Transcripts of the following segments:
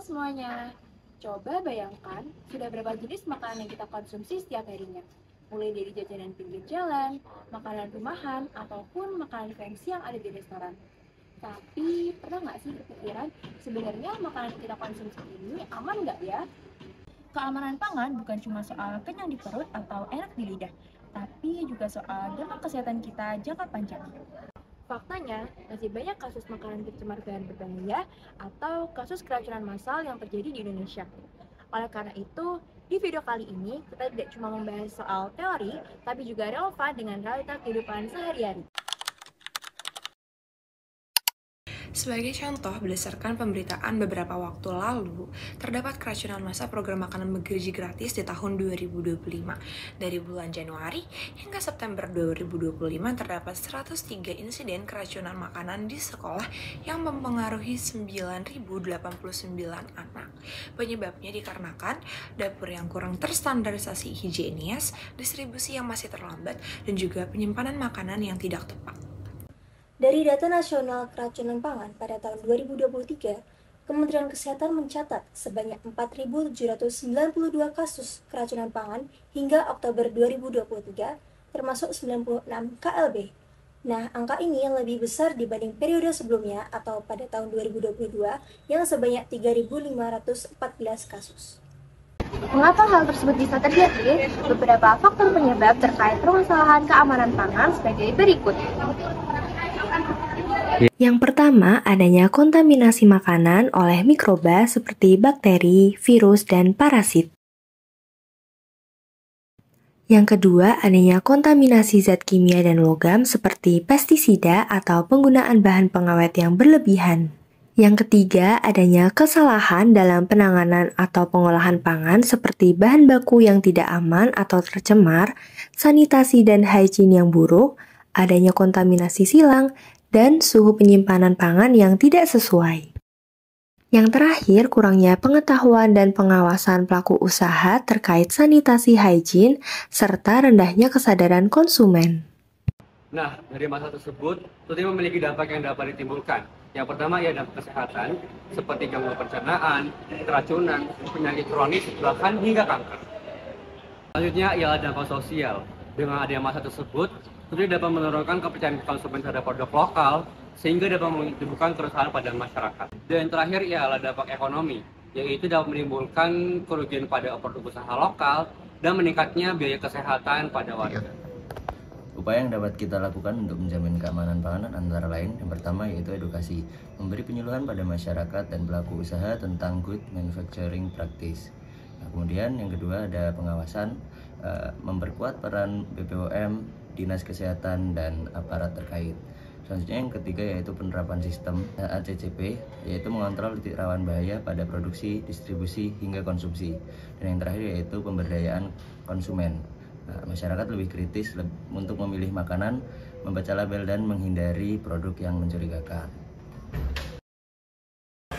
semuanya. Coba bayangkan, sudah berapa jenis makanan yang kita konsumsi setiap harinya? Mulai dari jajanan pinggir jalan, makanan rumahan, ataupun makanan fancy yang ada di restoran. Tapi, pernah nggak sih kepikiran, sebenarnya makanan yang kita konsumsi ini aman nggak ya? Keamanan pangan bukan cuma soal kenyang di perut atau enak di lidah, tapi juga soal dampak kesehatan kita jangka panjang. Faktanya, masih banyak kasus makanan tercemar bahan berbahaya atau kasus keracunan massal yang terjadi di Indonesia. Oleh karena itu, di video kali ini kita tidak cuma membahas soal teori, tapi juga relevan dengan realita kehidupan sehari-hari. Sebagai contoh, berdasarkan pemberitaan beberapa waktu lalu, terdapat keracunan massal program makanan bergizi gratis di tahun 2025. Dari bulan Januari hingga September 2025 terdapat 103 insiden keracunan makanan di sekolah yang mempengaruhi 9.089 anak. Penyebabnya dikarenakan dapur yang kurang terstandarisasi higienis, distribusi yang masih terlambat, dan juga penyimpanan makanan yang tidak tepat. Dari data nasional keracunan pangan pada tahun 2023, Kementerian Kesehatan mencatat sebanyak 4.792 kasus keracunan pangan hingga Oktober 2023, termasuk 96 KLB. Nah, angka ini lebih besar dibanding periode sebelumnya atau pada tahun 2022 yang sebanyak 3.514 kasus. Mengapa hal tersebut bisa terjadi? Beberapa faktor penyebab terkait permasalahan keamanan pangan sebagai berikut. Yang pertama, adanya kontaminasi makanan oleh mikroba seperti bakteri, virus, dan parasit. Yang kedua, adanya kontaminasi zat kimia dan logam seperti pestisida atau penggunaan bahan pengawet yang berlebihan. Yang ketiga, adanya kesalahan dalam penanganan atau pengolahan pangan seperti bahan baku yang tidak aman atau tercemar, sanitasi dan hygiene yang buruk, adanya kontaminasi silang, dan suhu penyimpanan pangan yang tidak sesuai. Yang terakhir, kurangnya pengetahuan dan pengawasan pelaku usaha terkait sanitasi hygiene, serta rendahnya kesadaran konsumen. Nah, dari masalah tersebut, tentunya memiliki dampak yang dapat ditimbulkan. Yang pertama, ya dampak kesehatan, seperti gangguan pencernaan, keracunan, penyakit kronis, bahkan hingga kanker. Selanjutnya, ialah dampak sosial. Dengan adanya masalah tersebut, tentunya dapat menurunkan kepercayaan konsumen terhadap produk lokal, sehingga dapat menimbulkan keresahan pada masyarakat. Dan yang terakhir ialah dampak ekonomi, yaitu dapat menimbulkan kerugian pada produk usaha lokal dan meningkatnya biaya kesehatan pada warga. Upaya yang dapat kita lakukan untuk menjamin keamanan pangan antara lain, yang pertama yaitu edukasi, memberi penyuluhan pada masyarakat dan pelaku usaha tentang good manufacturing practice. Nah, kemudian yang kedua ada pengawasan, memperkuat peran BPOM, Dinas Kesehatan, dan aparat terkait. Selanjutnya yang ketiga yaitu penerapan sistem ACCP, yaitu mengontrol titik rawan bahaya pada produksi, distribusi, hingga konsumsi. Dan yang terakhir yaitu pemberdayaan konsumen. Nah, masyarakat lebih kritis untuk memilih makanan, membaca label, dan menghindari produk yang mencurigakan.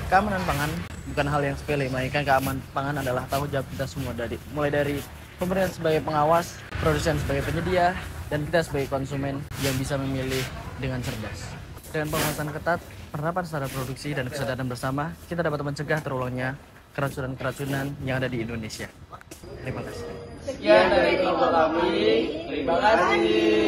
Keamanan pangan bukan hal yang sepele, melainkan keamanan pangan adalah tanggung jawab kita semua, mulai dari pemerintah sebagai pengawas, produsen sebagai penyedia, dan kita sebagai konsumen yang bisa memilih dengan cerdas. Dengan pengawasan ketat, penerapan standar produksi, dan kesadaran bersama, kita dapat mencegah terulangnya keracunan-keracunan yang ada di Indonesia. Terima kasih. Sekian dari kelompok kami. Terima kasih.